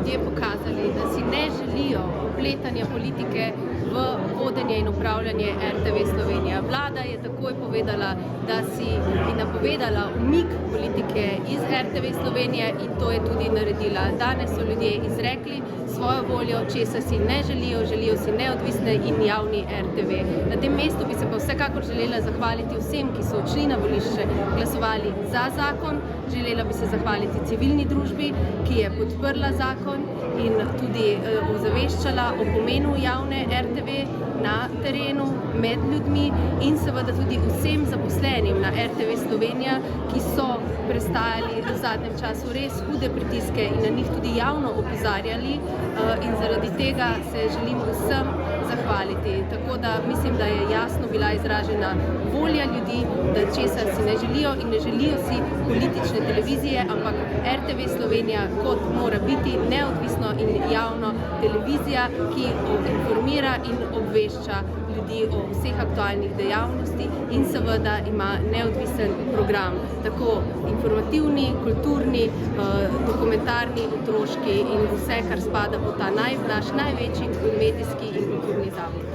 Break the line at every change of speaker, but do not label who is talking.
ljudje pokazali, da si ne želijo vpletanja politike v vodenje in upravljanje RTV Slovenija. Vlada je takoj povedala, da si napovedala umik politike iz RTV Slovenije in to je tudi naredila. Danes so ljudje izrekli svojo voljo, česa si ne želijo, želijo si neodvisne in javni RTV. Na tem mestu bi se pa vsekakor želela zahvaliti vsem, ki so odšli na volišče, glasovali za zakon. Želela bi se zahvaliti civilni družbi, ki je podprla zakon in tudi ozaveščala o pomenu javne RTV na terenu, med ljudmi in seveda tudi vsem zaposlenim na RTV Slovenija, ki so prestajali v zadnjem času res hude pritiske in na njih tudi javno opozarjali in zaradi tega se želim vsem zahvaliti. Tako da mislim, da je jasno bila izražena volja ljudi, da česa si ne želijo in ne želijo si politične televizije, ampak RTV Slovenija kot mora biti neodvisno in javno televizija, ki informira in obvešča ljudi o vseh aktualnih dejavnosti in seveda ima neodvisen program, tako informativni, kulturni, dokumentarni, otroški in vse, kar spada pod ta naš največji medijski in kulturni zavod.